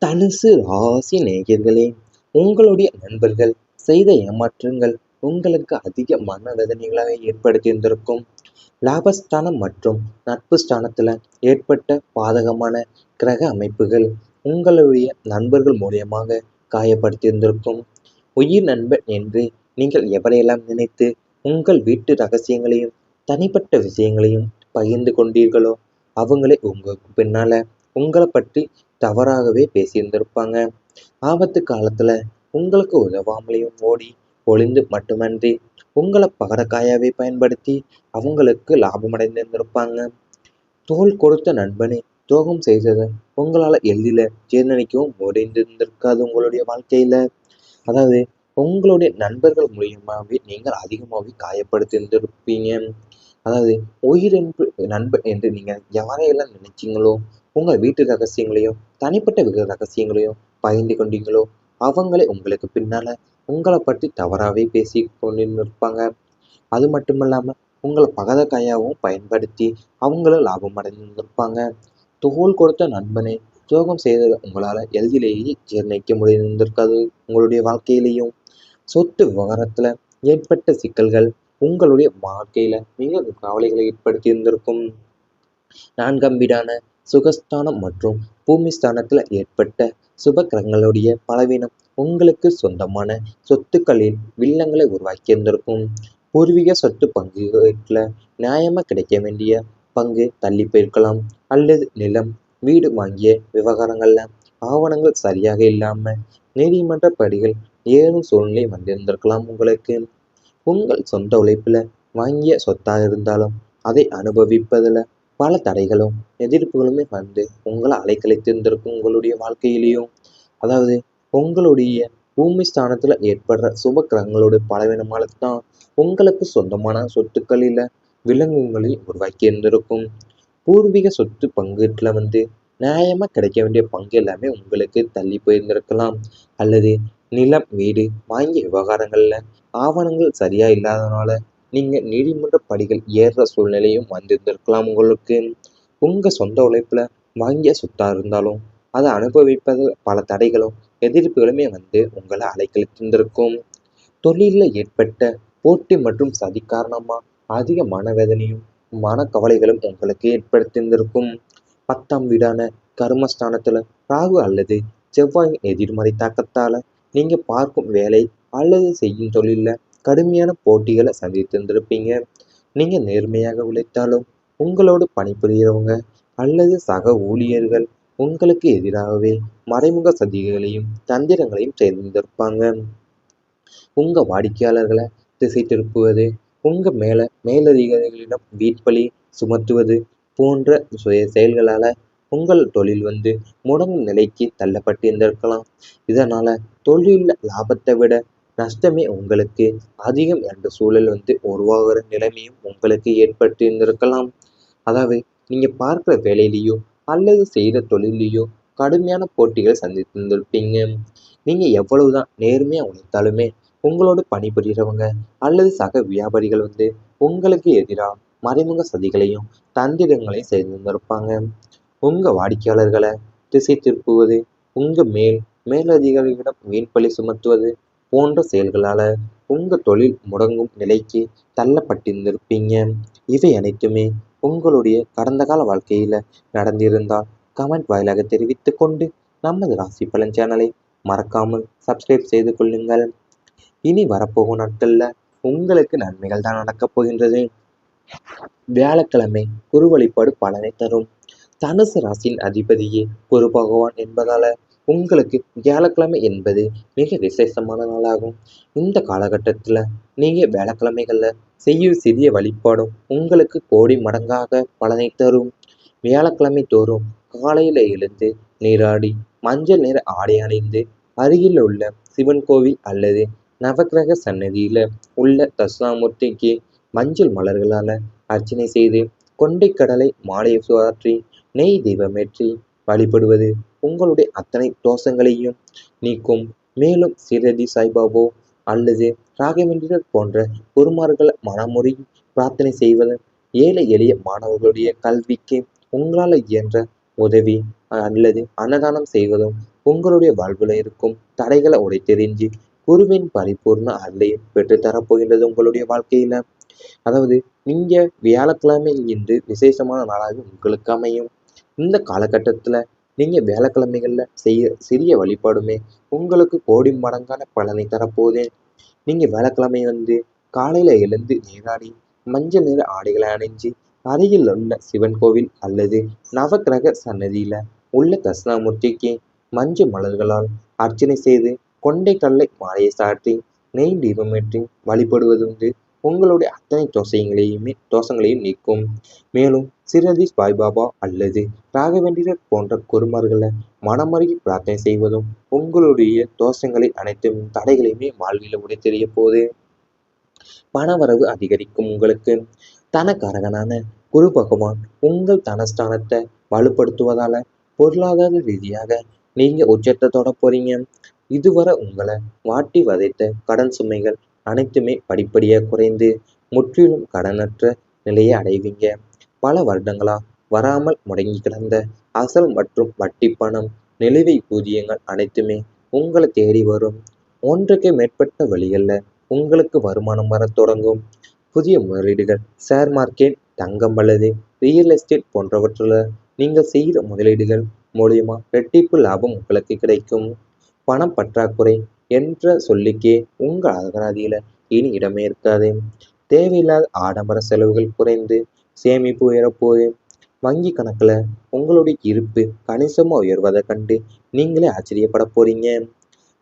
தனுசு ராசி நேயர்களே, உங்களுடைய நண்பர்கள் செய்த ஏமாற்றங்கள் உங்களுக்கு அதிக மனவேதனைகளாக ஏற்படுத்தியிருந்திருக்கும். லாபஸ்தானம் மற்றும் நட்பு ஸ்தானத்துல ஏற்பட்ட பாதகமான கிரக அமைப்புகள் உங்களுடைய நண்பர்கள் மூலியமாக காயப்படுத்தியிருந்திருக்கும். உயிர் நண்பன் என்று நீங்கள் எவரையெல்லாம் நினைத்து உங்கள் வீட்டு ரகசியங்களையும் தனிப்பட்ட விஷயங்களையும் பகிர்ந்து கொண்டீர்களோ அவங்களே உங்களுக்கு பின்னால உங்களை பற்றி தவறாகவே பேசியிருந்திருப்பாங்க. ஆபத்து காலத்துல உங்களுக்கு உதவாமலையும் ஓடி ஒளிந்து மட்டுமன்றி உங்களை பகரக்காயாவே பயன்படுத்தி அவங்களுக்கு லாபம் அடைந்திருந்திருப்பாங்க. தோள் கொடுத்த நண்பனை துரோகம் செய்ததை உங்களால எளிதில ஜீர்ணிக்கவும் முடிந்திருந்திருக்காது உங்களுடைய வாழ்க்கையில. அதாவது உங்களுடைய நண்பர்கள் மூலியமாவே நீங்கள் அதிகமாகவே காயப்படுத்தியிருந்திருப்பீங்க. அதாவது உயிர் என்று நண்பன் என்று நீங்க யாரையெல்லாம் நினைச்சீங்களோ உங்கள் வீட்டு ரகசியங்களையும் தனிப்பட்ட ரகசியங்களையும் பகிர்ந்து கொண்டீங்களோ அவங்களே உங்களுக்கு பின்னால உங்களை பற்றி தவறாவே பேசி கொண்டிருப்பாங்க. அது மட்டும் இல்லாம உங்களை பகதக்காயாவும் பயன்படுத்தி அவங்களும் லாபம் அடைந்திருப்பாங்க. தோள் கொடுத்த நண்பனை துரோகம் செய்தது உங்களால எளிதிலேயே ஜீர்ணிக்க முடிந்திருக்காது உங்களுடைய வாழ்க்கையிலையும். சொத்து விவகாரத்துல ஏற்பட்ட சிக்கல்கள் உங்களுடைய வாழ்க்கையில மிக கவலைகளை ஏற்படுத்தி இருந்திருக்கும். 4ஆம் வீடான சுகஸ்தானம் மற்றும் பூமி ஸ்தானத்துல ஏற்பட்ட சுப கிரகங்களுடைய பலவீனம் உங்களுக்கு சொந்தமான சொத்துக்களில் வில்லங்களை உருவாக்கி இருந்திருக்கும். பூர்வீக சொத்து பங்குல நியாயமா கிடைக்க வேண்டிய பங்கு தள்ளி போயிருக்கலாம். அல்லது நிலம் வீடு வாங்கிய விவகாரங்கள்ல ஆவணங்கள் சரியாக இல்லாம நீதிமன்ற படிகள் ஏறும் சூழ்நிலை வந்திருந்திருக்கலாம் உங்களுக்கு. உங்கள் சொந்த உழைப்புல வாங்கிய சொத்தாக இருந்தாலும் அதை அனுபவிப்பதுல பல தடைகளும் எதிர்ப்புகளுமே வந்து உங்களை அலைக்கழித்திருந்திருக்கும் உங்களுடைய வாழ்க்கையிலையும். அதாவது உங்களுடைய பூமி ஸ்தானத்துல ஏற்படுற சுப கிரகங்களோட பலவீனமால தான் உங்களுக்கு சொந்தமான சொத்துக்களில விலங்குகளில் உருவாக்கி இருந்திருக்கும். பூர்வீக சொத்து பங்குல நியாயமா கிடைக்க வேண்டிய பங்கு எல்லாமே உங்களுக்கு தள்ளி போயிருந்திருக்கலாம். அல்லது நிலம் வீடு வாங்கிய விவகாரங்கள்ல ஆவணங்கள் சரியா இல்லாதனால நீங்க நீதிமன்ற படிகள் ஏறுற சூழ்நிலையும் வந்திருந்திருக்கலாம் உங்களுக்கு. உங்க சொந்த உழைப்புல வாங்கிய சொத்தா இருந்தாலும் அதை அனுபவிப்பது பல தடைகளும் எதிர்ப்புகளுமே வந்து உங்களை அலைக்கழித்திருந்திருக்கும். தொழில ஏற்பட்ட போட்டி மற்றும் சதி காரணமா அதிக மனவேதனையும் மனக்கவலைகளும் உங்களுக்கு ஏற்படுத்தியிருந்திருக்கும். 10ஆம் வீடான கர்மஸ்தானத்துல ராகு அல்லது செவ்வாயின் எதிர்மறை தாக்கத்தால நீங்க பார்க்கும் வேலை அல்லது செய்யும் தொழில கடுமையான போட்டிகளை சந்தித்திருந்திருப்பீங்க. நீங்க நேர்மையாக உழைத்தாலும் உங்களோடு பணிபுரியறவங்க அல்லது சக ஊழியர்கள் உங்களுக்கு எதிராகவே மறைமுக சதிகளையும் தந்திரங்களையும் செய்திருந்திருப்பாங்க. உங்க வாடிக்கையாளர்களை திசை திருப்புவது, உங்க மேலதிகாரிகளிடம் வீண்பழி சுமத்துவது போன்ற செயல்களால உங்கள் தொழில் முடங்கும் நிலைக்கு தள்ளப்பட்டிருந்திருக்கலாம். இதனால தொழில லாபத்தை விட நஷ்டமே உங்களுக்கு அதிகம் என்ற சூழல் உருவாகிற நிலைமையும் உங்களுக்கு ஏற்பட்டிருந்திருக்கலாம். அதாவது நீங்க பார்க்குற வேலையிலேயோ அல்லது செய்கிற தொழிலையோ கடுமையான போட்டிகளை சந்தித்திருந்திருப்பீங்க. நீங்க எவ்வளவுதான் நேர்மையா உழைத்தாலுமே உங்களோடு பணிபுரியறவங்க அல்லது சக வியாபாரிகள் உங்களுக்கு எதிராக மறைமுக சதிகளையும் தந்திரங்களையும் செய்திருந்திருப்பாங்க. உங்க வாடிக்கையாளர்களை திசை திருப்புவது, உங்க மேலதிகாரிகளிடம் வீண்பழி சுமத்துவது போன்ற செயல்களால உங்க தொழில் முடங்கும் நிலைக்கு தள்ளப்பட்டிருந்திருப்பீங்க. இவை அனைத்துமே உங்களுடைய கடந்த கால வாழ்க்கையில நடந்திருந்தால் கமெண்ட் வாயிலாக தெரிவித்துக் கொண்டு நமது ராசி பலன் சேனலை மறக்காமல் சப்ஸ்கிரைப் செய்து கொள்ளுங்கள். இனி வரப்போகும் நாட்கள்ல உங்களுக்கு நன்மைகள் தான் நடக்கப் போகின்றது. வியாழக்கிழமை குரு வழிபாடு பலனை தரும். தனுசு ராசியின் அதிபதியே குரு பகவான் என்பதால உங்களுக்கு வியாழக்கிழமை என்பது மிக விசேஷமான நாளாகும். இந்த காலகட்டத்துல நீங்க வியாழக்கிழமைகள்ல செய்யும் சிறிய வழிபாடும் உங்களுக்கு கோடி மடங்காக பலனை தரும். வியாழக்கிழமை தோறும் காலையில எழுந்து நீராடி மஞ்சள் நிற ஆடை அணிந்து அருகில் உள்ள சிவன் கோவில் அல்லது நவக்கிரக சன்னதியில உள்ள தட்சிணாமூர்த்திக்கு மஞ்சள் மலர்களால அர்ச்சனை செய்து கொண்டைக்கடலை மாலை சுழற்றி நெய் தீபமேற்றி வழிபடுவது உங்களுடைய அத்தனை தோஷங்களையும் நீக்கும். மேலும் சீரடி சாய்பாபா அல்லது ராகவேந்திரர் போன்ற குருமார்களை மனமுறை பிரார்த்தனை செய்வதன் ஏழை எளிய மாணவர்களுடைய கல்விக்கு உங்களால் இயன்ற உதவி அல்லது அன்னதானம் செய்வதும் உங்களுடைய வாழ்வில் இருக்கும் தடைகளை உடைத்தெறிஞ்சு குருவின் பரிபூர்ண அருளையும் பெற்றுத்தரப்போகின்றது உங்களுடைய வாழ்க்கையில. அதாவது நீங்க வியாழக்கிழமை இன்று விசேஷமான நாளாக உங்களுக்கு அமையும். இந்த காலகட்டத்துல நீங்க வியாழக்கிழமைகள்ல செய்ய சிறிய வழிபாடுமே உங்களுக்கு கோடி மடங்கான பலனை தரப்போகுது. நீங்க வியாழக்கிழமை காலையில எழுந்து நீராடி மஞ்சள் நிற ஆடைகளை அணிஞ்சு அருகில் உள்ள சிவன் கோவில் அல்லது நவக்கிரக சன்னதியில உள்ள தட்சிணாமூர்த்திக்கு மஞ்சள் மலர்களால் அர்ச்சனை செய்து கொண்டை கடலை மாலையை சாற்றி நெய் தீபமேற்றி வழிபடுவது உங்களுடைய அத்தனை தோஷங்களையும் நீக்கும். மேலும் சிரதி சாய்பாபா அல்லது ராகவேந்திரர் போன்ற குருமார்களை மனமருகி பிரார்த்தனை செய்வதும் உங்களுடைய தோஷங்களை அனைத்தும் தடைகளையுமே வாழ்வில் உடைத்தெறிய போது பணவரவு அதிகரிக்கும். உங்களுக்கு தனக்காரகனான குரு பகவான் உங்கள் தனஸ்தானத்தை வலுப்படுத்துவதால பொருளாதார ரீதியாக நீங்க உச்சத்தை தொட போறீங்க. இதுவரை உங்களை வாட்டி வதைத்த கடன் சுமைகள் அனைத்துமே படிப்படியாக குறைந்து முற்றிலும் கடனற்ற நிலையை அடைவீங்க. பல வருடங்களா வராமல் முடங்கி கிடந்த அசல் மற்றும் வட்டி பணம் நிலுவை ஊதியங்கள் அனைத்துமே உங்களை தேடி வரும். ஒன்றுக்கு மேற்பட்ட வழிகளில் உங்களுக்கு வருமானம் வர தொடங்கும். புதிய முதலீடுகள், ஷேர் மார்க்கெட், தங்கம் அல்லது ரியல் எஸ்டேட் போன்றவற்றில் நீங்கள் செய்கிற முதலீடுகள் மூலியமா இரட்டிப்பு லாபம் உங்களுக்கு கிடைக்கும். பணம் பற்றாக்குறை என்ற சொல்லிக்கே உங்கள் அகராதியில இனி இடமே இருக்காது. தேவையில்லாத ஆடம்பர செலவுகள் குறைந்து சேமிப்பு உயரப்போகுது. வங்கி கணக்குல உங்களுடைய இருப்பு கணிசமா உயர்வதை கண்டு நீங்களே ஆச்சரியப்பட போறீங்க.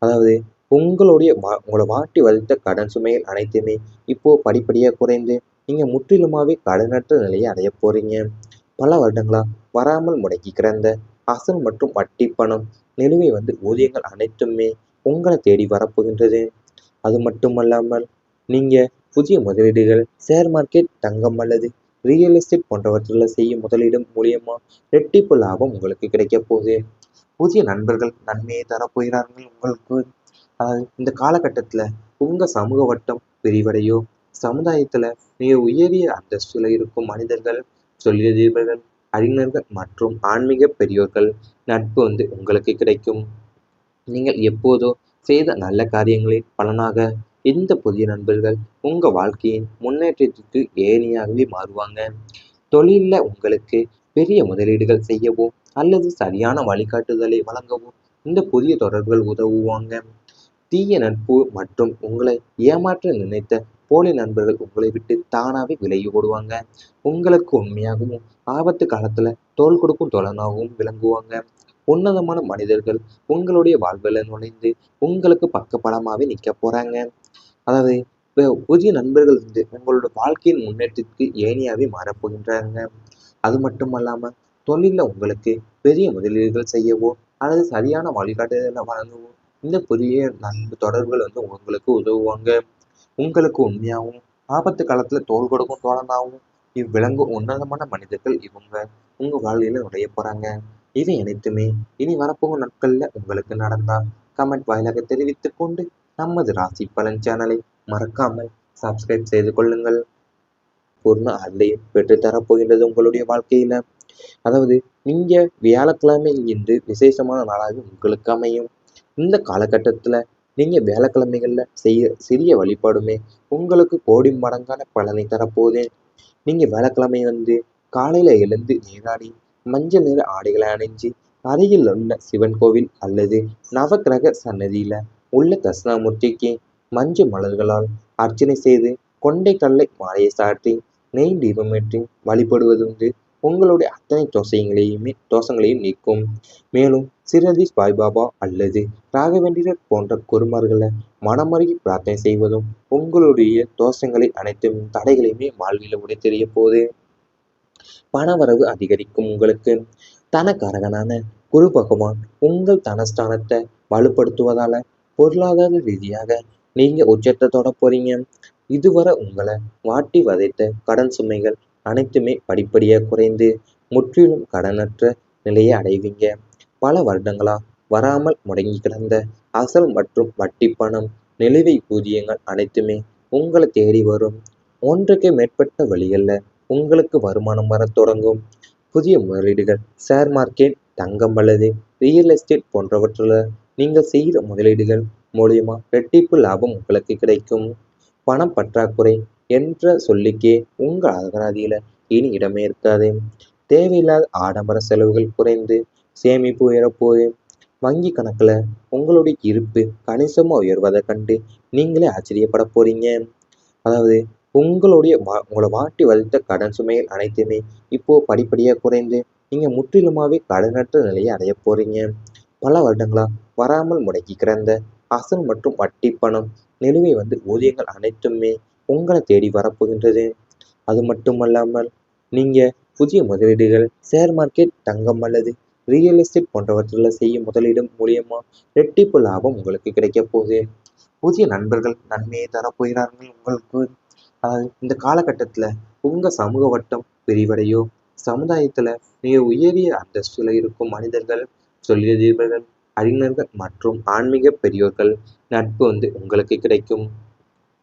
அதாவது உங்களை வாட்டி வதைத்த கடன் சுமைகள் அனைத்துமே இப்போ படிப்படியாக குறைந்து நீங்க முற்றிலுமாவே கடனற்ற நிலையை அடைய போறீங்க. பல வருடங்களா வராமல் முடங்கி கிடந்த அசல் மற்றும் வட்டி பணம் நிலுவை ஊதியங்கள் அனைத்துமே உங்களை தேடி வரப்போகின்றது. அது மட்டுமல்லாமல் நீங்க புதிய முதலீடுகள், ஷேர் மார்க்கெட், தங்கம் அல்லது ரியல் எஸ்டேட் போன்றவற்றில் செய்யும் முதலீடு மூலியமா இரட்டிப்பு லாபம் உங்களுக்கு கிடைக்க போகுது. புதிய நண்பர்கள் நன்மையை தரப்போகிறார்கள் உங்களுக்கு. இந்த காலகட்டத்துல உங்க சமூக வட்டம் விரிவடையோ, சமுதாயத்துல மிக உயரிய அந்தஸ்துல இருக்கும் மனிதர்கள், தொழிலதிபர்கள், அறிஞர்கள் மற்றும் ஆன்மீக பெரியோர்கள் நட்பு உங்களுக்கு கிடைக்கும். நீங்கள் எப்போதோ செய்த நல்ல காரியங்களின் பலனாக இந்த புதிய நண்பர்கள் உங்க வாழ்க்கையின் முன்னேற்றத்திற்கு ஏணியாகவே மாறுவாங்க. தொழில்ல உங்களுக்கு பெரிய முதலீடுகள் செய்யவோ அல்லது சரியான வழிகாட்டுதலை வழங்கவோ இந்த புதிய தொடர்புகள் உதவுவாங்க. தீய நட்பு மற்றும் உங்களை ஏமாற்ற நினைத்த போலி நண்பர்கள் உங்களை விட்டு தானாவே விலகி ஓடுவாங்க. உங்களுக்கு உண்மையாகவும் ஆபத்து காலத்துல தோள் கொடுக்கும் தோழனாகவும் விளங்குவாங்க. உன்னதமான மனிதர்கள் உங்களுடைய வாழ்வில் நுழைந்து உங்களுக்கு பக்கபலமாவே நிற்க போறாங்க. அதாவது புதிய நண்பர்கள் உங்களோட வாழ்க்கையின் முன்னேற்றத்துக்கு ஏணியாவே மாறப்போகின்றாங்க. அது மட்டும் அல்லாம தொழில உங்களுக்கு பெரிய முதலீடுகள் செய்யவோ அல்லது சரியான வழிகாட்டுதலை வழங்கவோ இந்த புதிய நட்பு தொடர்புகள் உங்களுக்கு உதவுவாங்க. உங்களுக்கு உண்மையாகவும் ஆபத்து காலத்துல தோள் கொடுக்கும் தோழனாகவும் இவ்விளங்கும் உன்னதமான மனிதர்கள் இவங்க உங்க வாழ்க்கையில நுழைய போறாங்க. இவை அனைத்துமே இனி வரப்போகும் நாட்கள்ல உங்களுக்கு நடந்தால் கமெண்ட் வாயிலாக தெரிவித்துக் கொண்டு நமது ராசி பலன் சேனலை மறக்காமல் சப்ஸ்கிரைப் செய்து கொள்ளுங்கள். பூர்ண அருளையும் பெற்றுத்தரப்போகின்றது உங்களுடைய வாழ்க்கையில. அதாவது நீங்க வியாழக்கிழமை இன்று விசேஷமான நாளாக உங்களுக்கு அமையும். இந்த காலகட்டத்துல நீங்க வியாழக்கிழமைகள்ல செய்ய சிறிய வழிபாடுமே உங்களுக்கு கோடி மடங்கான பலனை தரப்போகுது. நீங்க வியாழக்கிழமை காலையில எழுந்து நீராடி மஞ்சள் நிற ஆடைகளை அணிஞ்சு அருகில் உள்ள சிவன் கோவில் அல்லது நவக்கிரக சன்னதியில உள்ள தட்சிணாமூர்த்திக்கு மஞ்சள் மலர்களால் அர்ச்சனை செய்து கொண்டை கடலை மாலையை சாற்றி நெய் தீபமேற்றி வழிபடுவது உங்களுடைய அத்தனை தோஷங்களையும் நீக்கும். மேலும் சிரதி சாய்பாபா அல்லது ராகவேந்திரர் போன்ற குருமார்களை மனமருகி பிரார்த்தனை செய்வதும் உங்களுடைய தோஷங்களை அனைத்தும் தடைகளையுமே வாழ்வில் உடைத்தெறிய போது பணவரவு அதிகரிக்கும். உங்களுக்கு தனக்காரகனான குரு பகவான் உங்கள் தனஸ்தானத்தை வலுப்படுத்துவதால பொருளாதார ரீதியாக நீங்க உச்சத்தை தொட போறீங்க. இதுவரை உங்களை வாட்டி வதைத்த கடன் சுமைகள் அனைத்துமே படிப்படியாக குறைந்து முற்றிலும் கடனற்ற நிலையை அடைவீங்க. பல வருடங்களா வராமல் முடங்கி கிடந்த அசல் மற்றும் வட்டி பணம் நிலுவை ஊதியங்கள் அனைத்துமே உங்களை தேடி வரும். ஒன்றுக்கு மேற்பட்ட வழிகளில் உங்களுக்கு வருமானம் வர தொடங்கும். புதிய முதலீடுகள், ஷேர் மார்க்கெட், தங்கம் அல்லது ரியல் எஸ்டேட் போன்றவற்றில் நீங்கள் செய்கிற முதலீடுகள் மூலியமா ரெட்டிப்பு லாபம் உங்களுக்கு கிடைக்கும். பணம் பற்றாக்குறை என்ற சொல்லிக்கே உங்கள் அகராதியில இனி இடமே இருக்காது. தேவையில்லாத ஆடம்பர செலவுகள் குறைந்து சேமிப்பு உயரப்போகுது. வங்கி கணக்குல உங்களுடைய இருப்பு கணிசமா உயர்வதை கண்டு நீங்களே ஆச்சரியப்பட போறீங்க. அதாவது உங்களை வாட்டி வதைத்த கடன் சுமைகள் அனைத்துமே இப்போ படிப்படியாக குறைந்து நீங்க முற்றிலுமாவே கடனற்ற நிலையை அடைய போறீங்க. பல வருடங்களா வராமல் முடங்கி கிடந்த அசல் மற்றும் வட்டி பணம் நிலுவை ஊதியங்கள் அனைத்துமே உங்களை தேடி வரப்போகின்றது. அது மட்டுமல்லாமல் நீங்க புதிய முதலீடுகள் ஷேர் மார்க்கெட், தங்கம் அல்லது ரியல் எஸ்டேட் போன்றவற்றில் செய்யும் முதலீடு மூலியமா ரெட்டிப்பு லாபம் உங்களுக்கு கிடைக்க போகுது. புதிய நண்பர்கள் நன்மையை தரப்போகிறார்கள் உங்களுக்கு. இந்த காலகட்டத்தில் உங்க சமூக வட்டம் விரிவடையோ, சமுதாயத்துல மிக உயரிய அந்தஸ்துல இருக்கும் மனிதர்கள், தொழிலதிபர்கள், அறிஞர்கள் மற்றும் ஆன்மீக பெரியோர்கள் நட்பு உங்களுக்கு கிடைக்கும்.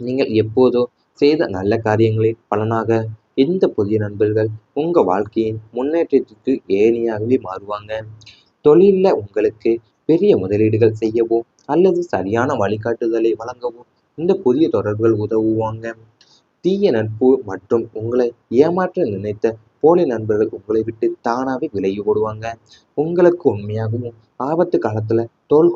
நீங்கள் எப்போதோ செய்த நல்ல காரியங்களின் பலனாக இந்த புதிய நண்பர்கள் உங்க வாழ்க்கையின் முன்னேற்றத்திற்கு ஏணியாகவே மாறுவாங்க. தொழில்ல உங்களுக்கு பெரிய முதலீடுகள் செய்யவோ அல்லது சரியான வழிகாட்டுதலை வழங்கவோ இந்த புதிய தொடர்புகள் உதவுவாங்க. தீய நட்பு மற்றும் உங்களை ஏமாற்ற நினைத்த போலி நண்பர்கள் உங்களை விட்டு தானாவே விலகி ஓடுவாங்க. உங்களுக்கு உண்மையாகவும் ஆபத்து காலத்துல தோள்